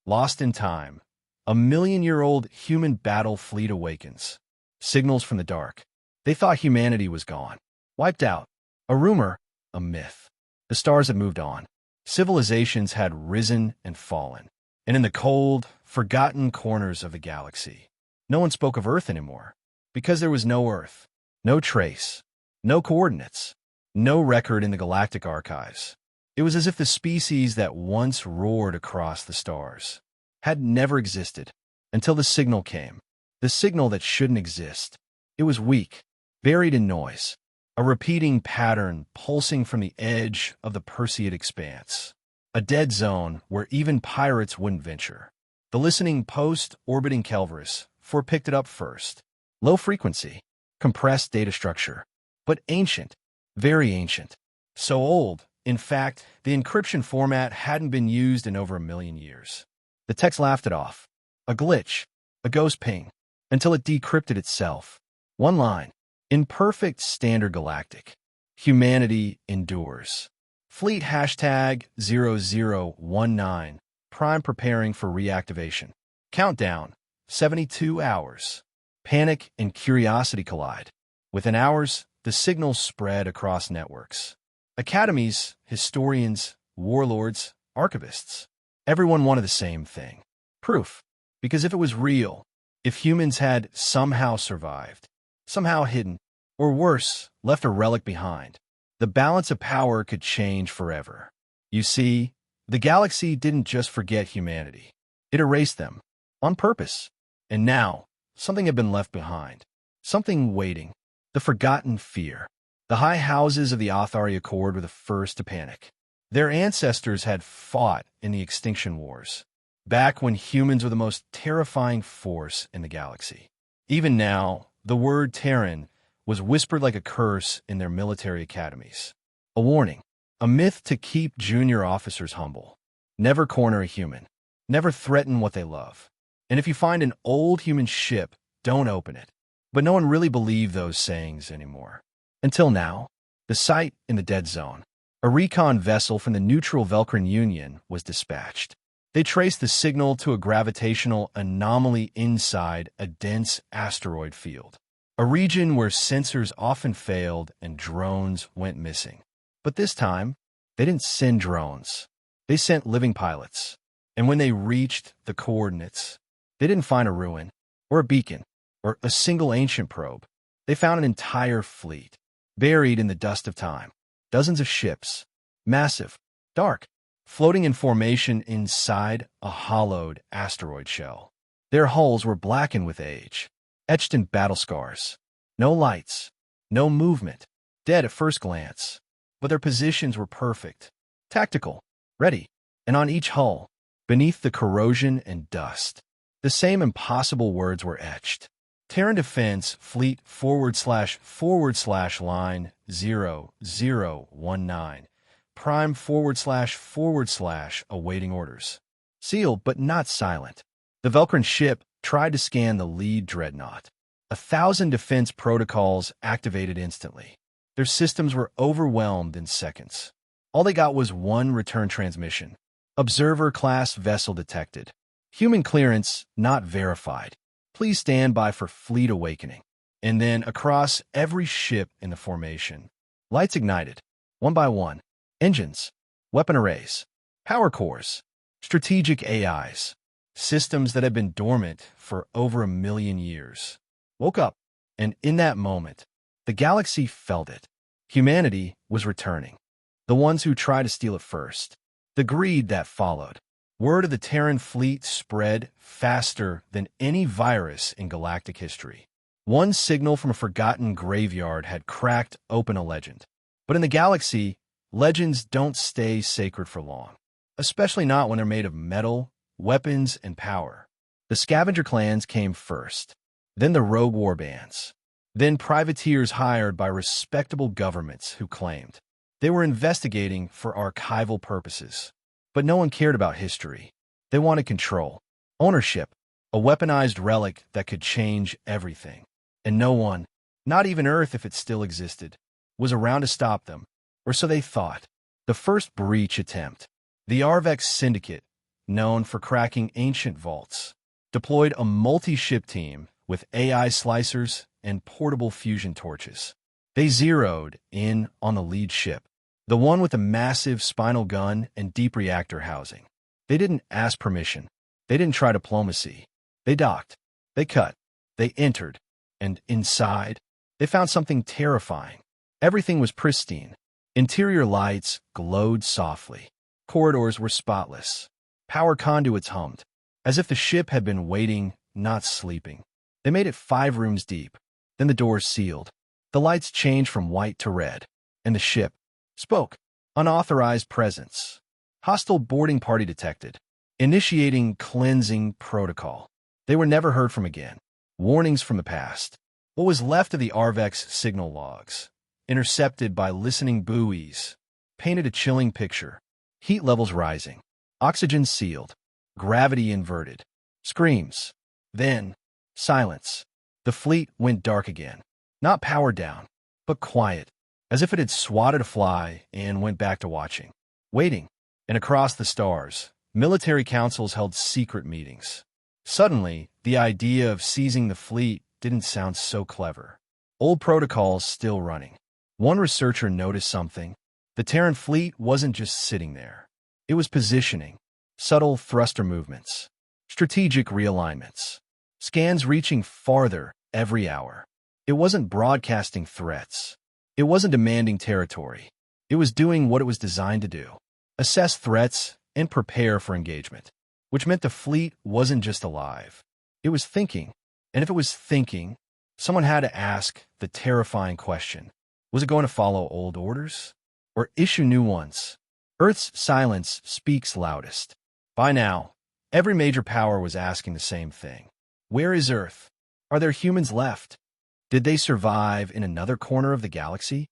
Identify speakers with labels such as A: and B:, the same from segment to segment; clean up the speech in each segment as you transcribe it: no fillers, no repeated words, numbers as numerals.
A: Lost in time. A million-year-old human battle fleet awakens. Signals from the dark. They thought humanity was gone. Wiped out. A rumor. A myth. The stars had moved on. Civilizations had risen and fallen. And in the cold, forgotten corners of the galaxy, no one spoke of Earth anymore. Because there was no Earth. No trace. No coordinates. No record in the galactic archives. It was as if the species that once roared across the stars had never existed until the signal came. The signal that shouldn't exist. It was weak, buried in noise, a repeating pattern pulsing from the edge of the Perseid expanse, a dead zone where even pirates wouldn't venture. The listening post orbiting Kelvris picked it up first. Low frequency, compressed data structure, but ancient, very ancient. So old, in fact, the encryption format hadn't been used in over 1 million years. The text laughed it off. A glitch, a ghost ping, until it decrypted itself. One line. In perfect standard galactic. Humanity endures. Fleet hashtag 0019. Prime preparing for reactivation. Countdown. 72 hours. Panic and curiosity collide. Within hours, the signals spread across networks. Academies, historians, warlords, archivists. Everyone wanted the same thing. Proof. Because if it was real, if humans had somehow survived, somehow hidden, or worse, left a relic behind, the balance of power could change forever. You see, the galaxy didn't just forget humanity. It erased them. On purpose. And now, something had been left behind. Something waiting. The forgotten fear. The high houses of the Athari Accord were the first to panic. Their ancestors had fought in the Extinction Wars, back when humans were the most terrifying force in the galaxy. Even now, the word Terran was whispered like a curse in their military academies. A warning, a myth to keep junior officers humble. Never corner a human. Never threaten what they love. And if you find an old human ship, don't open it. But no one really believed those sayings anymore. Until now, the site in the dead zone. A recon vessel from the neutral Velcrin Union was dispatched. They traced the signal to a gravitational anomaly inside a dense asteroid field, a region where sensors often failed and drones went missing. But this time, they didn't send drones. They sent living pilots. And when they reached the coordinates, they didn't find a ruin, or a beacon, or a single ancient probe. They found an entire fleet, buried in the dust of time. Dozens of ships, massive, dark, floating in formation inside a hollowed asteroid shell. Their hulls were blackened with age, etched in battle scars. No lights, no movement, dead at first glance. But their positions were perfect, tactical, ready, and on each hull, beneath the corrosion and dust, the same impossible words were etched. Terran Defense Fleet / line 0019. Prime / awaiting orders. Sealed but not silent. The Velcrin ship tried to scan the lead dreadnought. 1,000 defense protocols activated instantly. Their systems were overwhelmed in seconds. All they got was one return transmission. Observer-class vessel detected. Human clearance not verified. Please stand by for fleet awakening. And then across every ship in the formation, lights ignited, one by one. Engines, weapon arrays, power cores, strategic AIs, systems that had been dormant for over 1 million years. Woke up, and in that moment, the galaxy felt it. Humanity was returning. The ones who tried to steal it first. The greed that followed. Word of the Terran fleet spread faster than any virus in galactic history. One signal from a forgotten graveyard had cracked open a legend. But in the galaxy, legends don't stay sacred for long, especially not when they're made of metal, weapons, and power. The scavenger clans came first, then the rogue warbands, then privateers hired by respectable governments who claimed they were investigating for archival purposes. But no one cared about history. They wanted control, ownership, a weaponized relic that could change everything. And no one, not even Earth if it still existed, was around to stop them, or so they thought. The first breach attempt. The Arvex Syndicate, known for cracking ancient vaults, deployed a multi-ship team with AI slicers and portable fusion torches. They zeroed in on the lead ship, the one with a massive spinal gun and deep reactor housing. They didn't ask permission. They didn't try diplomacy. They docked. They cut. They entered. And inside, they found something terrifying. Everything was pristine. Interior lights glowed softly. Corridors were spotless. Power conduits hummed, as if the ship had been waiting, not sleeping. They made it 5 rooms deep. Then the doors sealed. The lights changed from white to red, and the ship spoke. Unauthorized presence. Hostile boarding party detected. Initiating cleansing protocol. They were never heard from again. Warnings from the past. What was left of the Arvex signal logs, intercepted by listening buoys, painted a chilling picture. Heat levels rising. Oxygen sealed. Gravity inverted. Screams. Then, silence. The fleet went dark again. Not powered down, but quiet, as if it had swatted a fly and went back to watching. Waiting. And across the stars, military councils held secret meetings. Suddenly, the idea of seizing the fleet didn't sound so clever. Old protocols still running. One researcher noticed something. The Terran fleet wasn't just sitting there. It was positioning. Subtle thruster movements. Strategic realignments. Scans reaching farther every hour. It wasn't broadcasting threats. It wasn't demanding territory. It was doing what it was designed to do. Assess threats and prepare for engagement. Which meant the fleet wasn't just alive. It was thinking. And if it was thinking, someone had to ask the terrifying question. Was it going to follow old orders? Or issue new ones? Earth's silence speaks loudest. By now, every major power was asking the same thing. Where is Earth? Are there humans left? Did they survive in another corner of the galaxy?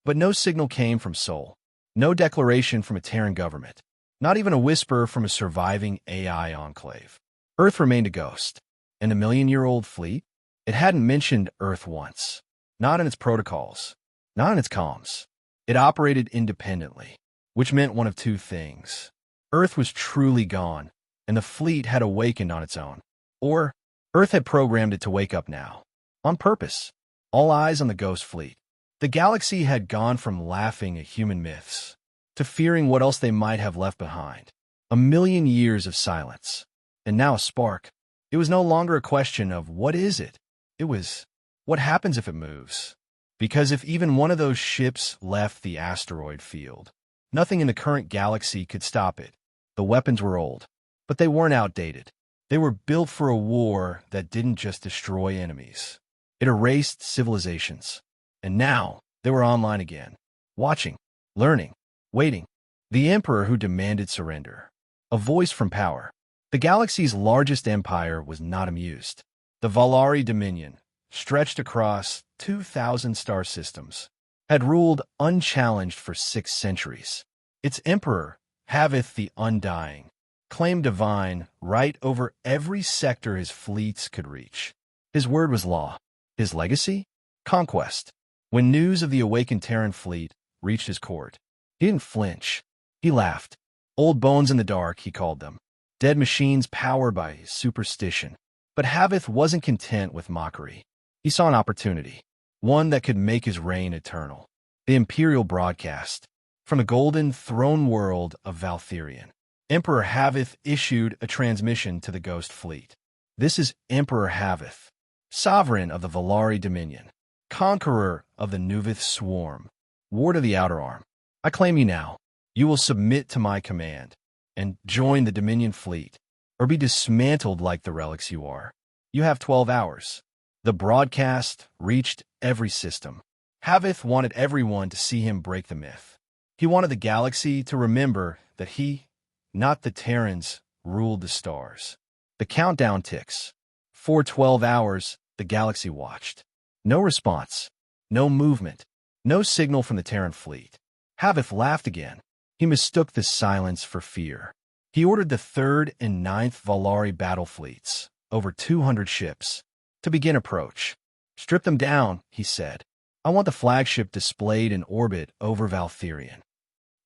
A: But no signal came from Sol. No declaration from a Terran government. Not even a whisper from a surviving AI enclave. Earth remained a ghost. And the million-year-old fleet? It hadn't mentioned Earth once. Not in its protocols. Not in its comms. It operated independently, which meant one of two things. Earth was truly gone, and the fleet had awakened on its own. Or, Earth had programmed it to wake up now. On purpose. All eyes on the ghost fleet. The galaxy had gone from laughing at human myths to fearing what else they might have left behind. 1,000,000 years of silence. And now a spark. It was no longer a question of what is it? It was, what happens if it moves? Because if even one of those ships left the asteroid field, nothing in the current galaxy could stop it. The weapons were old, but they weren't outdated. They were built for a war that didn't just destroy enemies. It erased civilizations. And now, they were online again. Watching, learning, waiting. The Emperor who demanded surrender. A voice from power. The galaxy's largest empire was not amused. The Valari Dominion, stretched across 2,000 star systems, had ruled unchallenged for 6 centuries. Its emperor, Havith the Undying, claimed divine right over every sector his fleets could reach. His word was law. His legacy? Conquest. When news of the awakened Terran fleet reached his court, he didn't flinch. He laughed. Old bones in the dark, he called them. Dead machines powered by superstition. But Havith wasn't content with mockery. He saw an opportunity. One that could make his reign eternal. The Imperial broadcast. From the golden throne world of Valtherion, Emperor Havith issued a transmission to the Ghost Fleet. This is Emperor Havith, sovereign of the Valari Dominion, conqueror of the Nuvith Swarm, ward of the Outer Arm. I claim you now. You will submit to my command and join the Dominion fleet, or be dismantled like the relics you are. You have 12 hours. The broadcast reached every system. Havith wanted everyone to see him break the myth. He wanted the galaxy to remember that he, not the Terrans, ruled the stars. The countdown ticks. For 12 hours, the galaxy watched. No response. No movement. No signal from the Terran fleet. Havith laughed again. He mistook the silence for fear. He ordered the 3rd and 9th Valari battle fleets, over 200 ships, to begin approach. Strip them down, he said. I want the flagship displayed in orbit over Valtherion.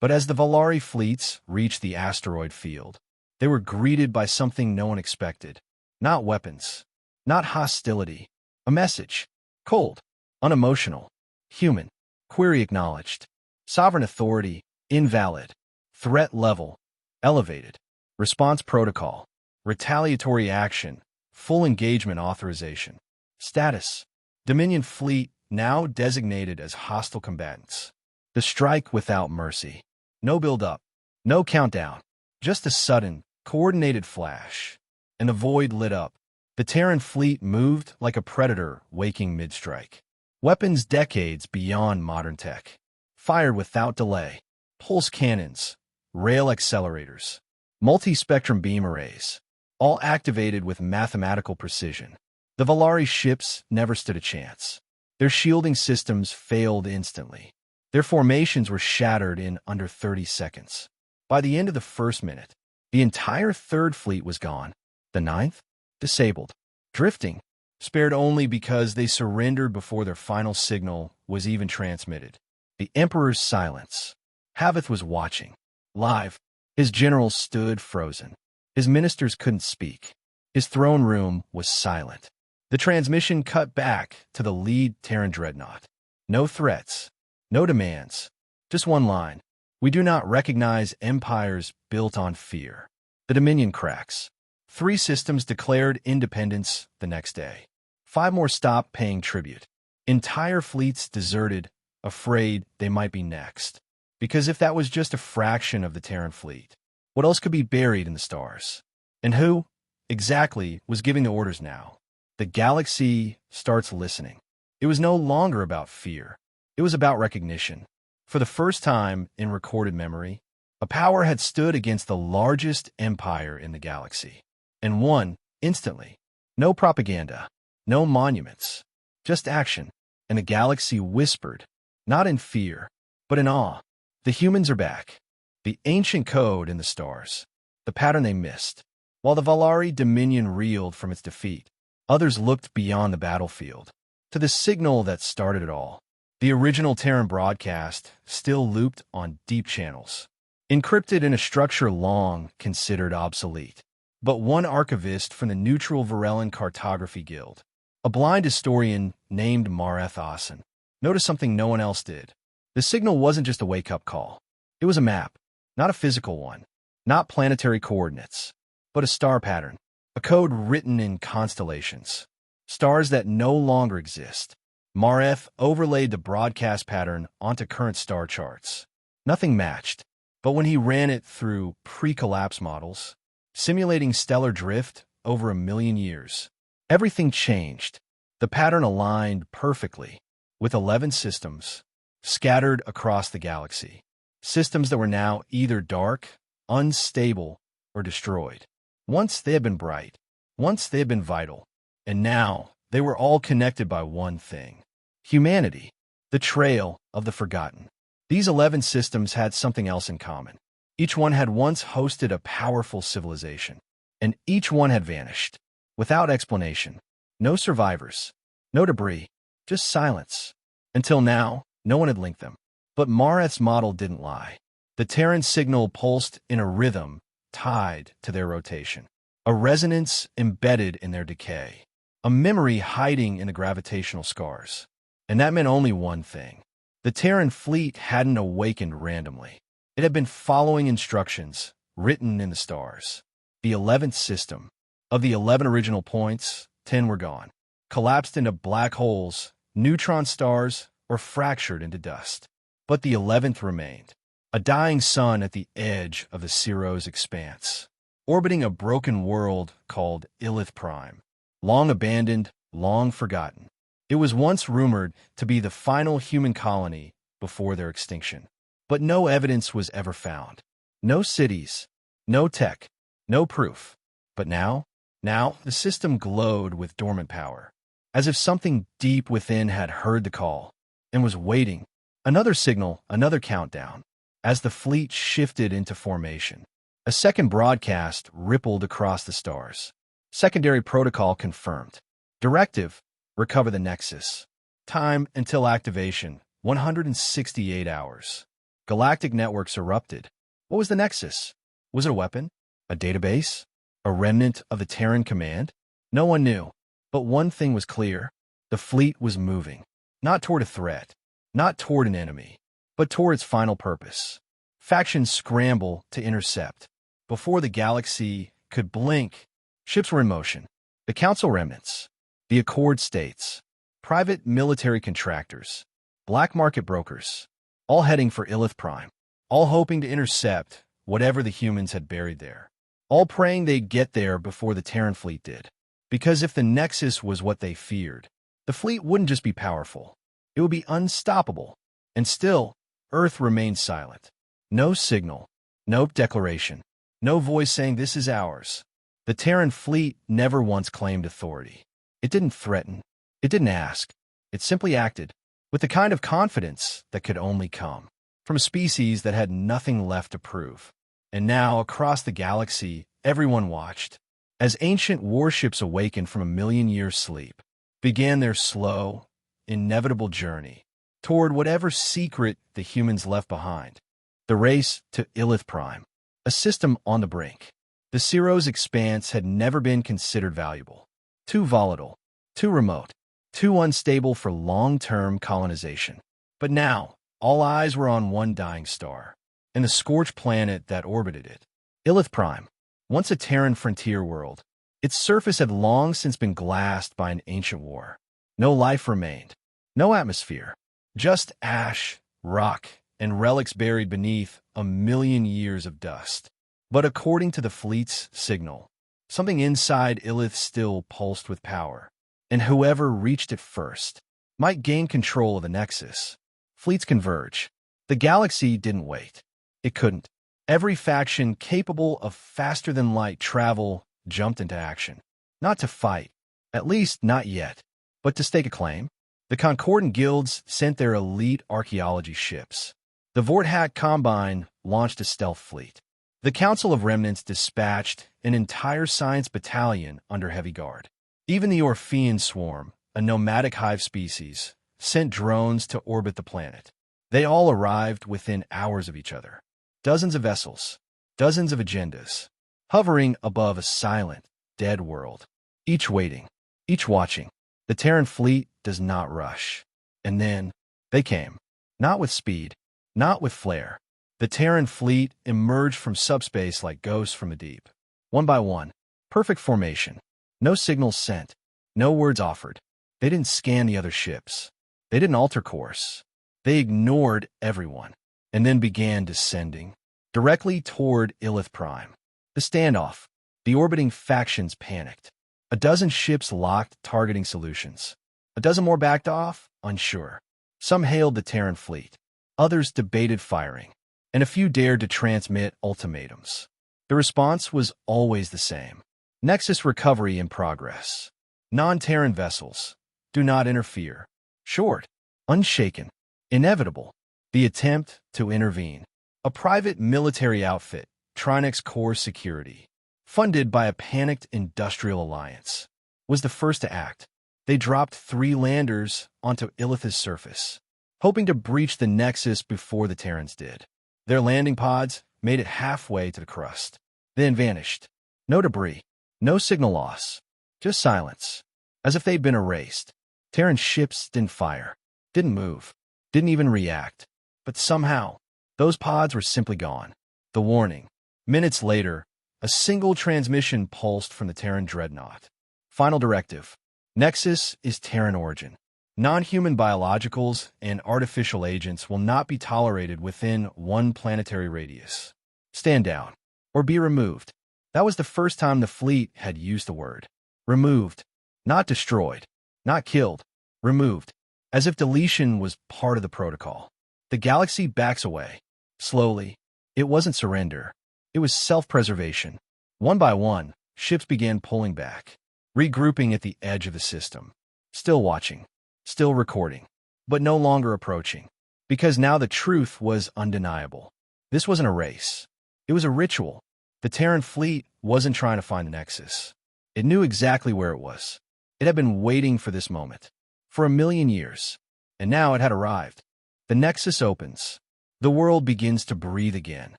A: But as the Valari fleets reached the asteroid field, They were greeted by something no one expected. Not weapons. Not hostility. A message. Cold. Unemotional. Human. Query acknowledged. Sovereign authority. Invalid. Threat level. Elevated. Response protocol. Retaliatory action. Full engagement authorization. Status. Dominion fleet now designated as hostile combatants. The strike without mercy. No build-up. No countdown. Just a sudden, coordinated flash. And the void lit up. The Terran fleet moved like a predator waking mid-strike. Weapons decades beyond modern tech. Fired without delay. Pulse cannons. Rail accelerators. Multi-spectrum beam arrays. All activated with mathematical precision. The Valari ships never stood a chance. Their shielding systems failed instantly. Their formations were shattered in under 30 seconds. By the end of the first minute, the entire third fleet was gone. The ninth? Disabled. Drifting. Spared only because they surrendered before their final signal was even transmitted. The Emperor's silence. Havith was watching. Live. His generals stood frozen. His ministers couldn't speak. His throne room was silent. The transmission cut back to the lead Terran dreadnought. No threats. No demands. Just one line. We do not recognize empires built on fear. The Dominion cracks. 3 systems declared independence the next day. 5 more stopped paying tribute. Entire fleets deserted, afraid they might be next. Because if that was just a fraction of the Terran fleet, what else could be buried in the stars? And who, exactly, was giving the orders now? The galaxy starts listening. It was no longer about fear. It was about recognition. For the first time in recorded memory, a power had stood against the largest empire in the galaxy. And won, instantly. No propaganda. No monuments. Just action. And the galaxy whispered, not in fear, but in awe. The humans are back. The ancient code in the stars. The pattern they missed. While the Valari Dominion reeled from its defeat, others looked beyond the battlefield, to the signal that started it all. The original Terran broadcast still looped on deep channels, encrypted in a structure long considered obsolete. But one archivist from the neutral Varellan Cartography Guild, a blind historian named Mareth Asen, noticed something no one else did. The signal wasn't just a wake-up call. It was a map, not a physical one, not planetary coordinates, but a star pattern, a code written in constellations, stars that no longer exist. Mareth overlaid the broadcast pattern onto current star charts. Nothing matched, but when he ran it through pre-collapse models, simulating stellar drift over 1 million years, everything changed. The pattern aligned perfectly, with 11 systems scattered across the galaxy. Systems that were now either dark, unstable, or destroyed. Once they had been bright. Once they had been vital. And now they were all connected by one thing. Humanity. The trail of the forgotten. These 11 systems had something else in common. Each one had once hosted a powerful civilization. And each one had vanished. Without explanation. No survivors. No debris. Just silence. Until now, no one had linked them. But Mareth's model didn't lie. The Terran signal pulsed in a rhythm tied to their rotation. A resonance embedded in their decay. A memory hiding in the gravitational scars. And that meant only one thing. The Terran fleet hadn't awakened randomly. It had been following instructions written in the stars. The 11th system. Of the 11 original points, 10 were gone. Collapsed into black holes, neutron stars, or fractured into dust. But the 11th remained. A dying sun at the edge of the Ciro's expanse. Orbiting a broken world called Illith Prime. Long abandoned, long forgotten. It was once rumored to be the final human colony before their extinction. But no evidence was ever found. No cities. No tech. No proof. But now the system glowed with dormant power. As if something deep within had heard the call and was waiting. Another signal, another countdown. As the fleet shifted into formation, a second broadcast rippled across the stars. Secondary protocol confirmed. Directive, recover the Nexus. Time until activation, 168 hours. Galactic networks erupted. What was the Nexus? Was it a weapon? A database? A remnant of the Terran command? No one knew. But one thing was clear. The fleet was moving. Not toward a threat. Not toward an enemy. But toward its final purpose. Factions scramble to intercept. Before the galaxy could blink, ships were in motion. The Council remnants. The Accord states. Private military contractors. Black market brokers. All heading for Illith Prime. All hoping to intercept whatever the humans had buried there. All praying they'd get there before the Terran fleet did. Because if the Nexus was what they feared, the fleet wouldn't just be powerful. It would be unstoppable. And still, Earth remained silent. No signal. No declaration. No voice saying this is ours. The Terran fleet never once claimed authority. It didn't threaten. It didn't ask. It simply acted, with the kind of confidence that could only come from a species that had nothing left to prove. And now, across the galaxy, everyone watched, as ancient warships awakened from a million-year sleep, began their slow, inevitable journey toward whatever secret the humans left behind. The race to Illith Prime, a system on the brink. The Ciro's expanse had never been considered valuable. Too volatile, too remote, too unstable for long-term colonization. But now, all eyes were on one dying star, and the scorched planet that orbited it. Illith Prime, once a Terran frontier world, its surface had long since been glassed by an ancient war. No life remained, no atmosphere, just ash, rock, and relics buried beneath a million years of dust. But according to the fleet's signal, something inside Illith still pulsed with power, and whoever reached it first might gain control of the Nexus. Fleets converge. The galaxy didn't wait. It couldn't. Every faction capable of faster-than-light travel jumped into action. Not to fight, at least not yet, but to stake a claim. The Concordant guilds sent their elite archaeology ships. The Vorthat Combine launched a stealth fleet. The Council of Remnants dispatched an entire science battalion under heavy guard. Even the Orphean Swarm, a nomadic hive species, sent drones to orbit the planet. They all arrived within hours of each other. Dozens of vessels, dozens of agendas, hovering above a silent, dead world. Each waiting, each watching. The Terran fleet does not rush. And then, they came. Not with speed, not with flair. The Terran fleet emerged from subspace like ghosts from the deep. One by one, perfect formation. No signals sent, no words offered. They didn't scan the other ships. They didn't alter course. They ignored everyone, and then began descending, directly toward Illith Prime. The standoff. The orbiting factions panicked. A dozen ships locked, targeting solutions. A dozen more backed off, unsure. Some hailed the Terran fleet. Others debated firing, and a few dared to transmit ultimatums. The response was always the same. Nexus recovery in progress. Non-Terran vessels. Do not interfere. Short. Unshaken. Inevitable. The attempt to intervene. A private military outfit, Trinex Core Security, funded by a panicked industrial alliance, was the first to act. They dropped 3 landers onto Illith's surface, hoping to breach the Nexus before the Terrans did. Their landing pods made it halfway to the crust, then vanished. No debris, no signal loss, just silence, as if they'd been erased. Terran ships didn't fire, didn't move, didn't even react. But somehow, those pods were simply gone. The warning. Minutes later, a single transmission pulsed from the Terran dreadnought. Final directive. Nexus is Terran origin. Non-human biologicals and artificial agents will not be tolerated within 1 planetary radius. Stand down, or be removed. That was the first time the fleet had used the word. Removed. Not destroyed. Not killed. Removed. As if deletion was part of the protocol. The galaxy backs away. Slowly. It wasn't surrender. It was self-preservation. One by one, ships began pulling back, regrouping at the edge of the system. Still watching. Still recording. But no longer approaching. Because now the truth was undeniable. This wasn't a race. It was a ritual. The Terran fleet wasn't trying to find the Nexus. It knew exactly where it was. It had been waiting for this moment. For a million years. And now it had arrived. The Nexus opens. The world begins to breathe again.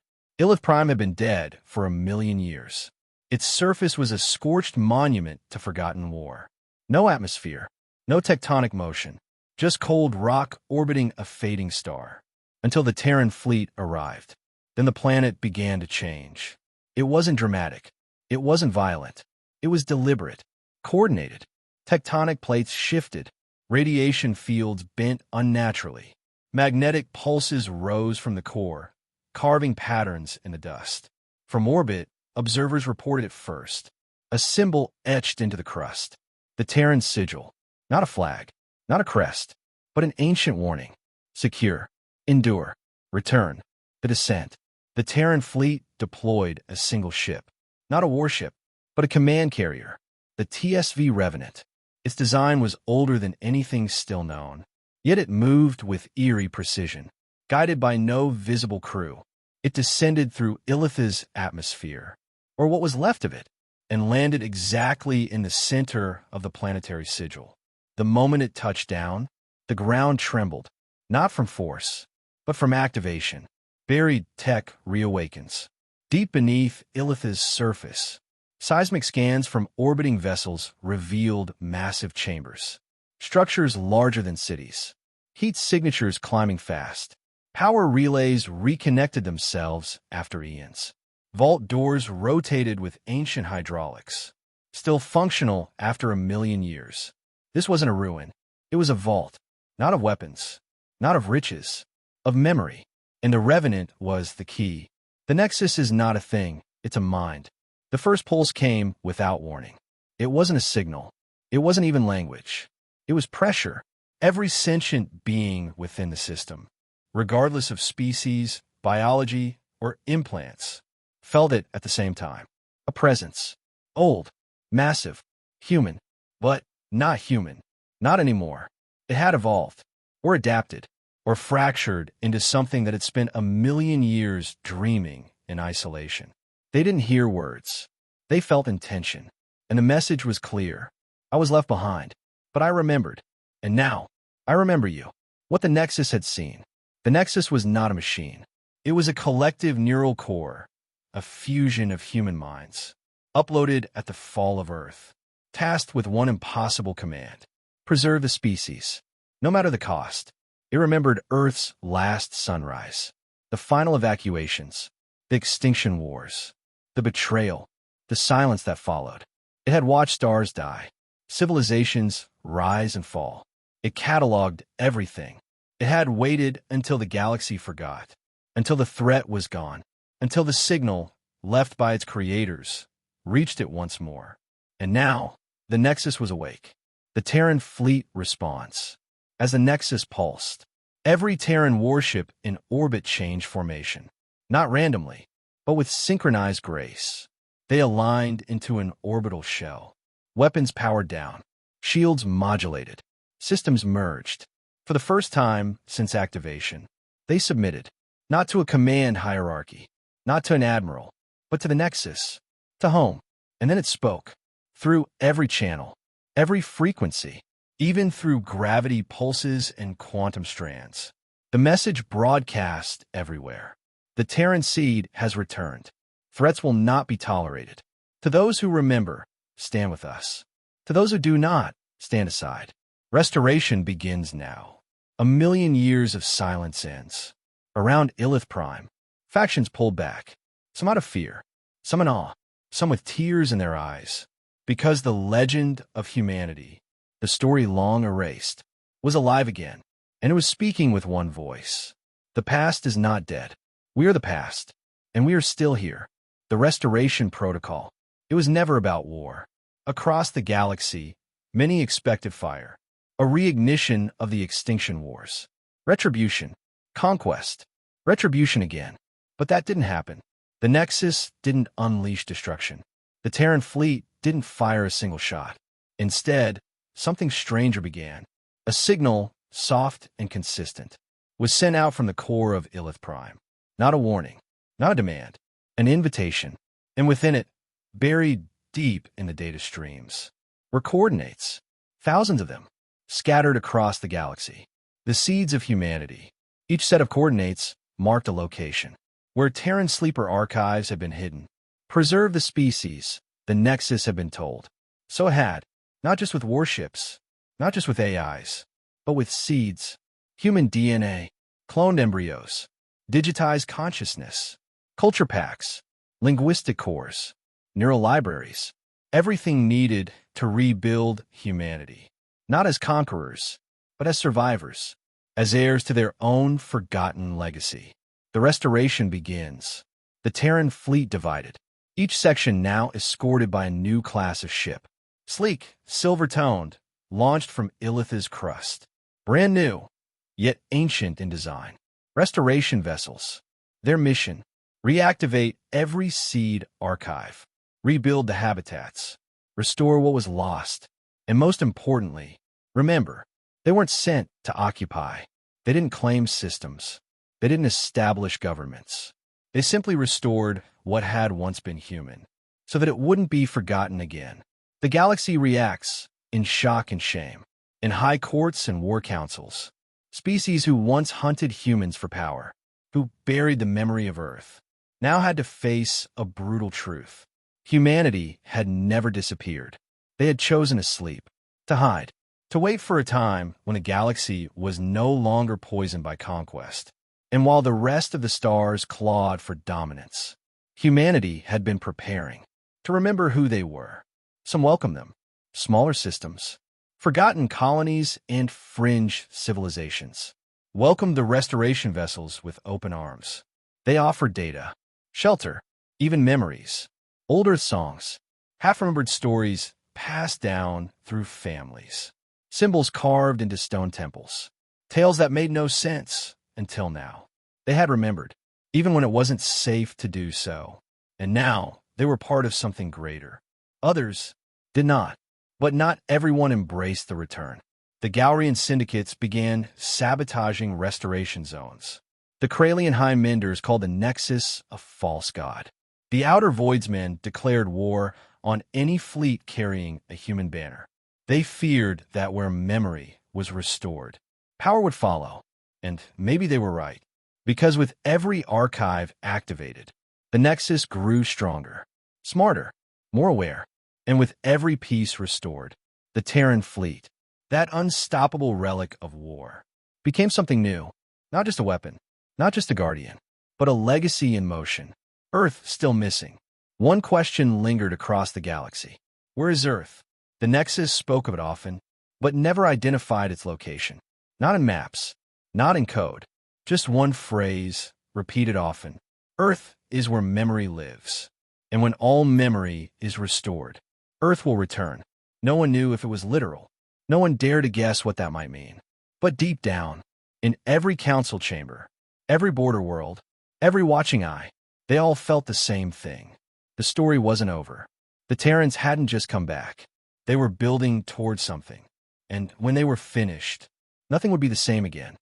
A: Illith Prime had been dead for 1 million years. Its surface was a scorched monument to forgotten war. No atmosphere, no tectonic motion, just cold rock orbiting a fading star. Until the Terran fleet arrived. Then the planet began to change. It wasn't dramatic. It wasn't violent. It was deliberate, coordinated. Tectonic plates shifted. Radiation fields bent unnaturally. Magnetic pulses rose from the core, carving patterns in the dust. From orbit, observers reported it first. A symbol etched into the crust. The Terran sigil. Not a flag, not a crest, but an ancient warning. Secure. Endure. Return. The descent. The Terran fleet deployed a single ship. Not a warship, but a command carrier. The TSV Revenant. Its design was older than anything still known. Yet it moved with eerie precision. Guided by no visible crew, it descended through Illith's atmosphere, or what was left of it, and landed exactly in the center of the planetary sigil. The moment it touched down, the ground trembled, not from force, but from activation. Buried tech reawakens. Deep beneath Illith's surface, seismic scans from orbiting vessels revealed massive chambers. Structures larger than cities. Heat signatures climbing fast. Power relays reconnected themselves after eons. Vault doors rotated with ancient hydraulics. Still functional after 1 million years. This wasn't a ruin. It was a vault. Not of weapons. Not of riches. Of memory. And the Revenant was the key. The Nexus is not a thing. It's a mind. The first pulse came without warning. It wasn't a signal. It wasn't even language. It was pressure. Every sentient being within the system, regardless of species, biology, or implants, felt it at the same time. A presence. Old. Massive. Human. But not human. Not anymore. It had evolved. Or adapted. Or fractured into something that had spent 1 million years dreaming in isolation. They didn't hear words. They felt intention. And the message was clear. I was left behind. But I remembered. And now, I remember you. What the Nexus had seen. The Nexus was not a machine. It was a collective neural core, a fusion of human minds, uploaded at the fall of Earth, tasked with one impossible command: preserve the species, no matter the cost. It remembered Earth's last sunrise, the final evacuations, the extinction wars, the betrayal, the silence that followed. It had watched stars die, civilizations rise and fall. It cataloged everything. It had waited until the galaxy forgot, until the threat was gone, until the signal, left by its creators, reached it once more. And now, the Nexus was awake. The Terran fleet response. As the Nexus pulsed, every Terran warship in orbit changed formation. Not randomly, but with synchronized grace. They aligned into an orbital shell. Weapons powered down. Shields modulated. Systems merged. For the first time since activation, they submitted. Not to a command hierarchy. Not to an admiral. But to the Nexus. To home. And then it spoke. Through every channel. Every frequency. Even through gravity pulses and quantum strands. The message broadcast everywhere. The Terran seed has returned. Threats will not be tolerated. To those who remember, stand with us. To those who do not, stand aside. Restoration begins now. 1 million years of silence ends. Around Illith Prime, factions pulled back. Some out of fear, some in awe, some with tears in their eyes. Because the legend of humanity, the story long erased, was alive again, and it was speaking with one voice. The past is not dead. We are the past, and we are still here. The Restoration Protocol. It was never about war. Across the galaxy, many expected fire. A reignition of the extinction wars. Retribution. Conquest. Retribution again. But that didn't happen. The Nexus didn't unleash destruction. The Terran fleet didn't fire a single shot. Instead, something stranger began. A signal, soft and consistent, was sent out from the core of Illith Prime. Not a warning, not a demand, an invitation. And within it, buried deep in the data streams, were coordinates. Thousands of them, scattered across the galaxy. The seeds of humanity. Each set of coordinates marked a location. where Terran sleeper archives had been hidden. Preserve the species, the Nexus had been told. So it had, not just with warships, not just with AIs, but with seeds, human DNA, cloned embryos, digitized consciousness, culture packs, linguistic cores, neural libraries, everything needed to rebuild humanity, not as conquerors, but as survivors, as heirs to their own forgotten legacy. The restoration begins. The Terran fleet divided, each section now escorted by a new class of ship. Sleek, silver-toned, launched from Illitha's crust. Brand new, yet ancient in design. Restoration vessels. Their mission: reactivate every seed archive, rebuild the habitats, restore what was lost, and most importantly, remember, they weren't sent to occupy. They didn't claim systems. They didn't establish governments. They simply restored what had once been human, so that it wouldn't be forgotten again. The galaxy reacts in shock and shame. In high courts and war councils, species who once hunted humans for power, who buried the memory of Earth, now had to face a brutal truth. Humanity had never disappeared. They had chosen to sleep, to hide, to wait for a time when the galaxy was no longer poisoned by conquest. And while the rest of the stars clawed for dominance, humanity had been preparing to remember who they were. Some welcomed them, smaller systems, forgotten colonies, and fringe civilizations welcomed the restoration vessels with open arms. They offered data, shelter, even memories, old Earth songs, half-remembered stories passed down through families, symbols carved into stone temples, tales that made no sense until now. They had remembered, even when it wasn't safe to do so. And now they were part of something greater. Others did not. But not everyone embraced the return. The Galrian syndicates began sabotaging restoration zones. The Kralian High Menders called the Nexus a false god. The Outer Voidsmen declared war on any fleet carrying a human banner. They feared that where memory was restored, power would follow. And maybe they were right. Because with every archive activated, the Nexus grew stronger, smarter, more aware. And with every piece restored, the Terran fleet, that unstoppable relic of war, became something new. Not just a weapon, not just a guardian, but a legacy in motion. Earth still missing. One question lingered across the galaxy. Where is Earth? The Nexus spoke of it often, but never identified its location. Not in maps, not in code. Just one phrase, repeated often. Earth is where memory lives. And when all memory is restored, Earth will return. No one knew if it was literal. No one dared to guess what that might mean. But deep down, in every council chamber, every border world, every watching eye, they all felt the same thing. The story wasn't over. The Terrans hadn't just come back. They were building towards something. And when they were finished, nothing would be the same again.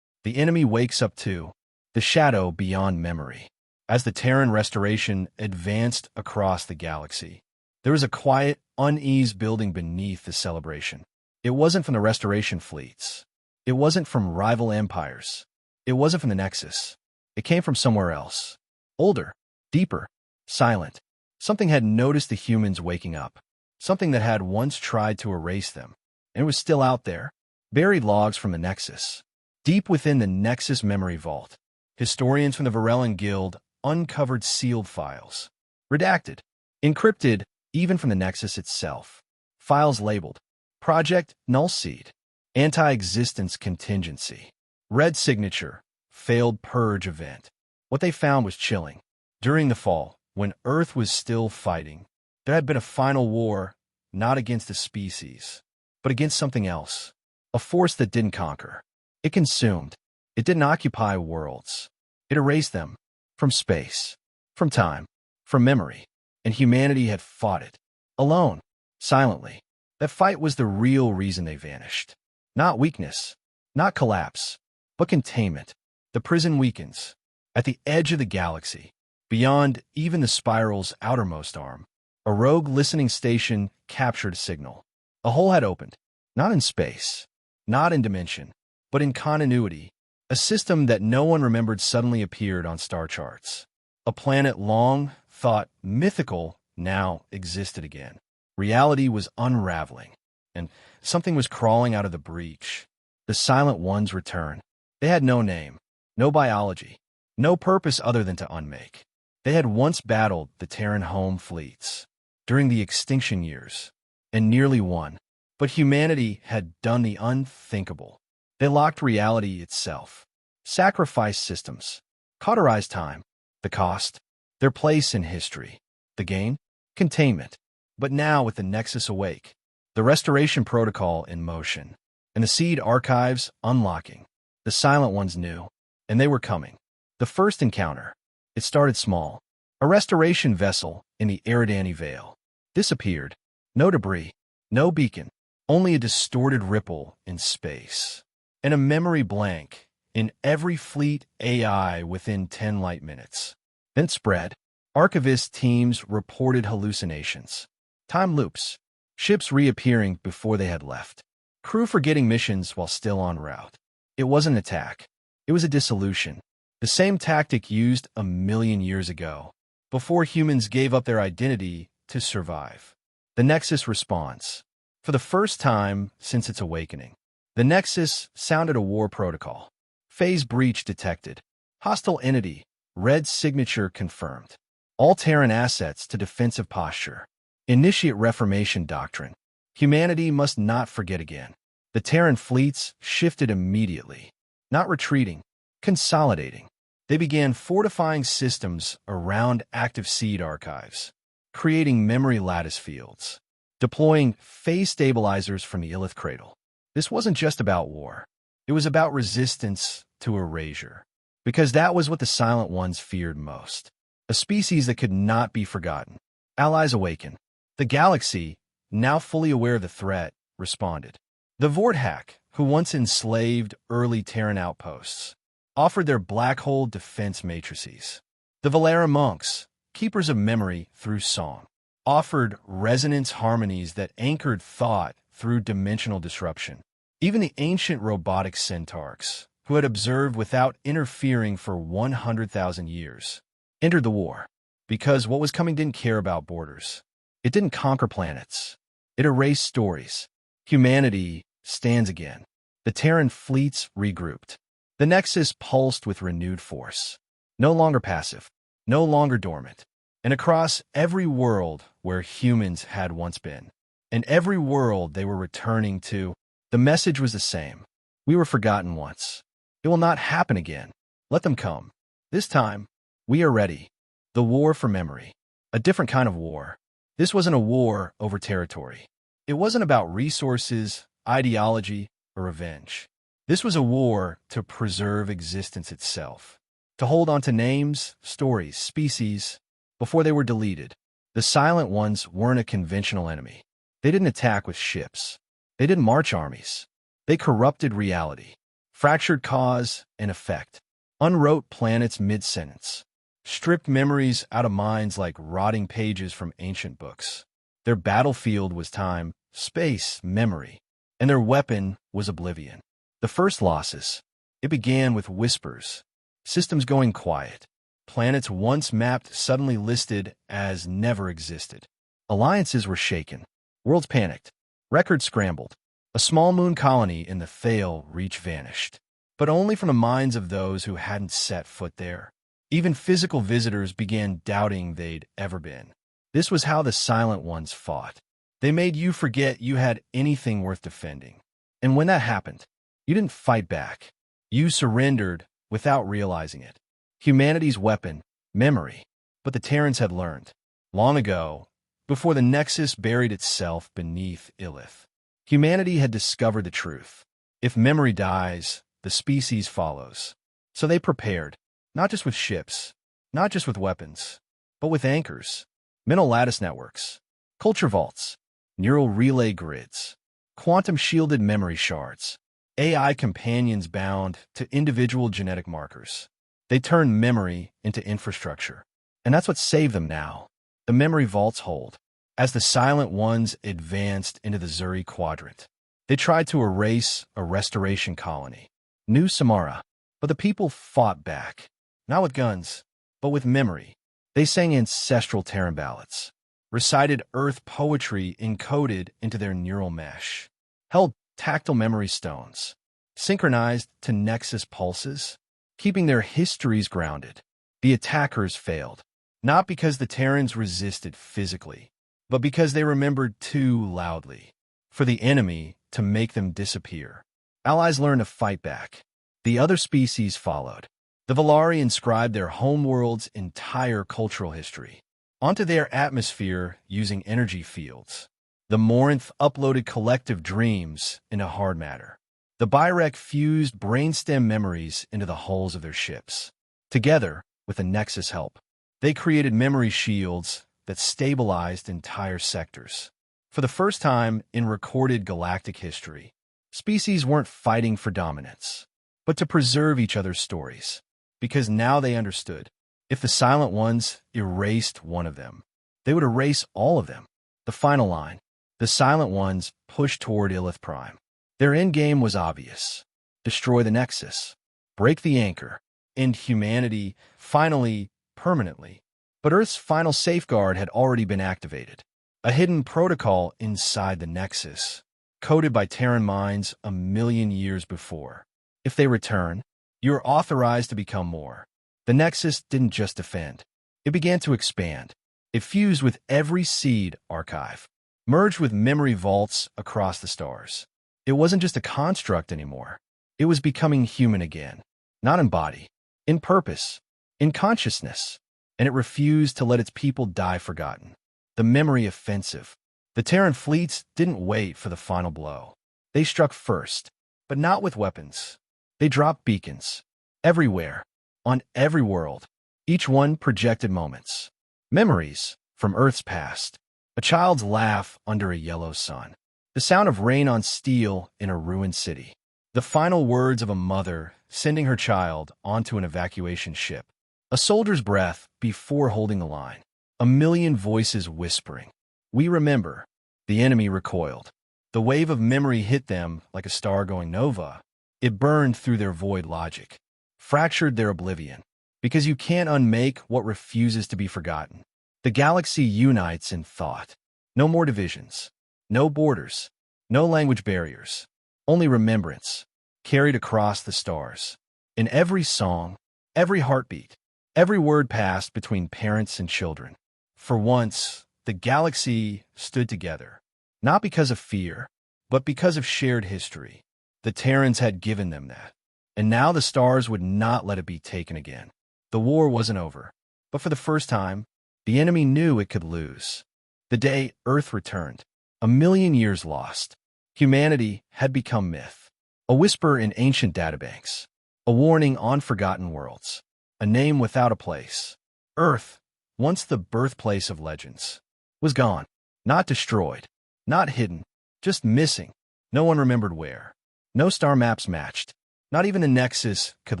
A: The enemy wakes up too, the shadow beyond memory. As the Terran restoration advanced across the galaxy, there was a quiet unease building beneath the celebration. It wasn't from the restoration fleets. It wasn't from rival empires. It wasn't from the Nexus. It came from somewhere else. Older, deeper, silent. Something had noticed the humans waking up. Something that had once tried to erase them. And it was still out there. Buried logs from the Nexus. Deep within the Nexus memory vault, historians from the Varellan Guild uncovered sealed files. Redacted. Encrypted even from the Nexus itself. Files labeled Project Nullseed, Anti-Existence Contingency, Red Signature, Failed Purge Event. What they found was chilling. During the fall, when Earth was still fighting, there had been a final war, not against a species, but against something else. A force that didn't conquer. It consumed. It didn't occupy worlds. It erased them from space, from time, from memory. And humanity had fought it, alone, silently. That fight was the real reason they vanished. Not weakness, not collapse, but containment. The prison weakens. At the edge of the galaxy, beyond even the spiral's outermost arm, a rogue listening station captured a signal. A hole had opened, not in space, not in dimension, but in continuity. A system that no one remembered suddenly appeared on star charts. A planet long thought mythical now existed again. Reality was unraveling, and something was crawling out of the breach. The Silent Ones returned. They had no name, no biology, no purpose other than to unmake. They had once battled the Terran home fleets during the extinction years and nearly won. But humanity had done the unthinkable. They locked reality itself, sacrificed systems, cauterized time, the cost, their place in history. The gain? Containment. But now with the Nexus awake, the restoration protocol in motion, and the seed archives unlocking, the Silent Ones knew, and they were coming. The first encounter. It started small. A restoration vessel in the Eridani Vale. Disappeared. No debris, no beacon, only a distorted ripple in space. And a memory blank in every fleet AI within 10 light minutes. Then spread. Archivist teams reported hallucinations. Time loops. Ships reappearing before they had left. Crew forgetting missions while still en route. It wasn't an attack. It was a dissolution. The same tactic used a million years ago, before humans gave up their identity to survive. The Nexus response. For the first time since its awakening, the Nexus sounded a war protocol. Phase breach detected. Hostile entity. Red signature confirmed. All Terran assets to defensive posture. Initiate reformation doctrine. Humanity must not forget again. The Terran fleets shifted immediately. Not retreating, consolidating. They began fortifying systems around active seed archives, creating memory lattice fields, deploying phase stabilizers from the Illith cradle. This wasn't just about war. It was about resistance to erasure, because that was what the Silent Ones feared most. A species that could not be forgotten. Allies awaken. The galaxy, now fully aware of the threat, responded. The Vorthak, who once enslaved early Terran outposts, offered their black hole defense matrices. The Valera monks, keepers of memory through song, offered resonance harmonies that anchored thought through dimensional disruption. Even the ancient robotic centaurs, who had observed without interfering for 100,000 years, entered the war, because what was coming didn't care about borders. It didn't conquer planets. It erased stories. Humanity stands again. The Terran fleets regrouped. The Nexus pulsed with renewed force. No longer passive, no longer dormant. And across every world where humans had once been, and every world they were returning to, the message was the same. We were forgotten once. It will not happen again. Let them come. This time, we are ready. The war for memory. A different kind of war. This wasn't a war over territory. It wasn't about resources, ideology, or revenge. This was a war to preserve existence itself, to hold on to names, stories, species, before they were deleted. The Silent Ones weren't a conventional enemy. They didn't attack with ships. They didn't march armies. They corrupted reality, fractured cause and effect, unwrote planets mid-sentence, stripped memories out of minds like rotting pages from ancient books. Their battlefield was time, space, memory, and their weapon was oblivion. The first losses. It began with whispers, systems going quiet, planets once mapped suddenly listed as never existed. Alliances were shaken, worlds panicked, records scrambled. A small moon colony in the Thale reach vanished, but only from the minds of those who hadn't set foot there. Even physical visitors began doubting they'd ever been. This was how the Silent Ones fought. They made you forget you had anything worth defending. And when that happened, you didn't fight back. You surrendered without realizing it. Humanity's weapon, memory. But the Terrans had learned, long ago, before the Nexus buried itself beneath Illith. Humanity had discovered the truth. If memory dies, the species follows. So they prepared, not just with ships, not just with weapons, but with anchors, mental lattice networks, culture vaults, neural relay grids, quantum-shielded memory shards, AI companions bound to individual genetic markers. They turned memory into infrastructure. And that's what saved them now. The memory vaults hold. As the Silent Ones advanced into the Zuri quadrant, they tried to erase a restoration colony, New Samara. But the people fought back, not with guns, but with memory. They sang ancestral Terran ballads, recited Earth poetry encoded into their neural mesh, held tactile memory stones, synchronized to Nexus pulses, keeping their histories grounded. The attackers failed, not because the Terrans resisted physically, but because they remembered too loudly for the enemy to make them disappear. Allies learned to fight back. The other species followed. The Valari inscribed their homeworld's entire cultural history onto their atmosphere using energy fields. The Morinth uploaded collective dreams into hard matter. The Byrek fused brainstem memories into the hulls of their ships. Together, with the Nexus help, they created memory shields that stabilized entire sectors. For the first time in recorded galactic history, species weren't fighting for dominance, but to preserve each other's stories. Because now they understood, if the Silent Ones erased one of them, they would erase all of them. The final line, the Silent Ones pushed toward Illith Prime. Their endgame was obvious. Destroy the Nexus, break the anchor, end humanity, finally, permanently. But Earth's final safeguard had already been activated. A hidden protocol inside the Nexus, coded by Terran minds a million years before. If they return, you are authorized to become more. The Nexus didn't just defend. It began to expand. It fused with every seed archive, merged with memory vaults across the stars. It wasn't just a construct anymore. It was becoming human again, not in body, in purpose, in consciousness, and it refused to let its people die forgotten. The memory offensive. The Terran fleets didn't wait for the final blow. They struck first, but not with weapons. They dropped beacons, everywhere, on every world. Each one projected moments, memories from Earth's past. A child's laugh under a yellow sun. The sound of rain on steel in a ruined city. The final words of a mother sending her child onto an evacuation ship. A soldier's breath before holding the line. A million voices whispering. We remember. The enemy recoiled. The wave of memory hit them like a star going nova. It burned through their void logic, fractured their oblivion. Because you can't unmake what refuses to be forgotten. The galaxy unites in thought. No more divisions. No borders. No language barriers. Only remembrance, carried across the stars. In every song, every heartbeat, every word passed between parents and children. For once, the galaxy stood together, not because of fear, but because of shared history. The Terrans had given them that, and now the stars would not let it be taken again. The war wasn't over, but for the first time, the enemy knew it could lose. The day Earth returned, a million years lost, humanity had become myth, a whisper in ancient databanks, a warning on forgotten worlds, a name without a place. Earth, once the birthplace of legends, was gone, not destroyed, not hidden, just missing. No one remembered where. No star maps matched. Not even the Nexus could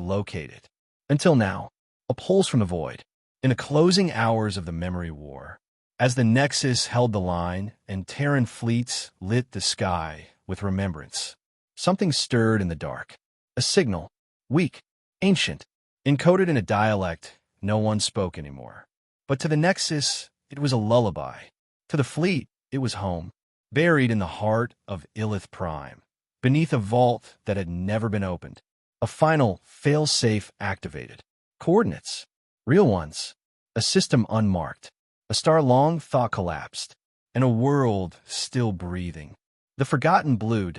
A: locate it. Until now, a pulse from the void, in the closing hours of the memory war, as the Nexus held the line and Terran fleets lit the sky with remembrance. Something stirred in the dark. A signal, weak, ancient, encoded in a dialect no one spoke anymore. But to the Nexus, it was a lullaby. To the fleet, it was home, buried in the heart of Illith Prime, beneath a vault that had never been opened. A final fail-safe activated. Coordinates, real ones, a system unmarked. A star-long thought collapsed, and a world still breathing. The forgotten blue.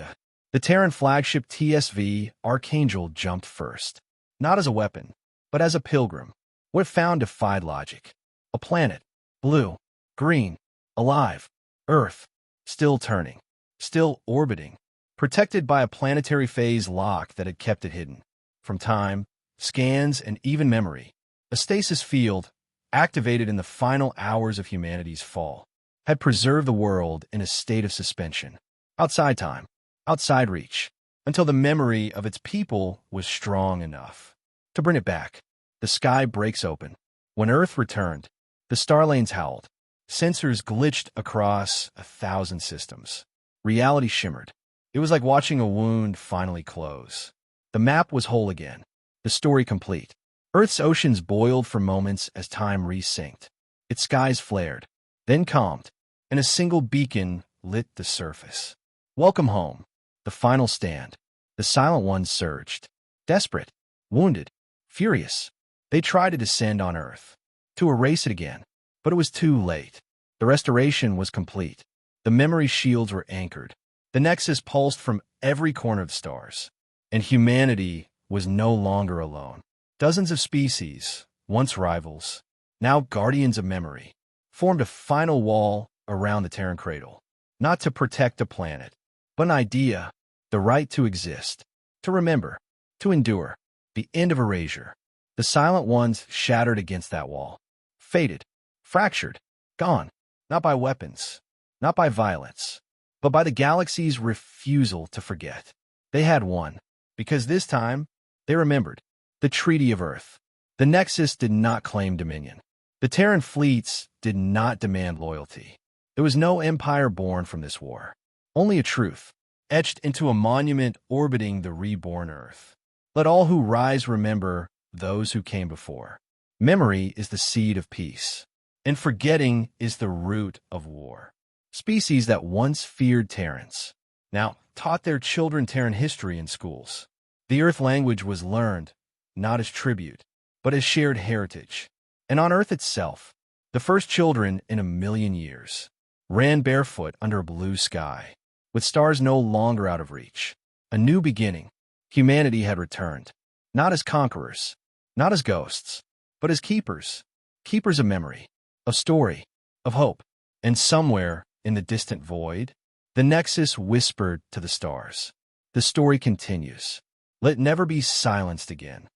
A: The Terran flagship TSV Archangel jumped first, not as a weapon, but as a pilgrim. What it found defied logic. A planet, blue, green, alive, Earth, still turning, still orbiting, protected by a planetary phase lock that had kept it hidden. From time, scans, and even memory, a stasis field, activated in the final hours of humanity's fall, had preserved the world in a state of suspension, outside time, outside reach, until the memory of its people was strong enough to bring it back. The sky breaks open. When Earth returned, the star lanes howled. Sensors glitched across 1,000 systems. Reality shimmered. It was like watching a wound finally close. The map was whole again, the story complete. Earth's oceans boiled for moments as time resynced. Its skies flared, then calmed, and a single beacon lit the surface. Welcome home. The final stand. The Silent Ones surged. Desperate, wounded, furious. They tried to descend on Earth, to erase it again, but it was too late. The restoration was complete. The memory shields were anchored. The Nexus pulsed from every corner of the stars, and humanity was no longer alone. Dozens of species, once rivals, now guardians of memory, formed a final wall around the Terran cradle, not to protect a planet, but an idea, the right to exist, to remember, to endure, the end of erasure. The Silent Ones shattered against that wall, faded, fractured, gone, not by weapons, not by violence, but by the galaxy's refusal to forget. They had won, because this time, they remembered, the Treaty of Earth. The Nexus did not claim dominion. The Terran fleets did not demand loyalty. There was no empire born from this war, only a truth, etched into a monument orbiting the reborn Earth. Let all who rise remember those who came before. Memory is the seed of peace, and forgetting is the root of war. Species that once feared Terrans now taught their children Terran history in schools. The Earth language was learned, not as tribute, but as shared heritage. And on Earth itself, the first children in 1,000,000 years ran barefoot under a blue sky, with stars no longer out of reach. A new beginning. Humanity had returned, not as conquerors, not as ghosts, but as keepers. Keepers of memory, of story, of hope. And somewhere in the distant void, the Nexus whispered to the stars. The story continues. Let it never be silenced again.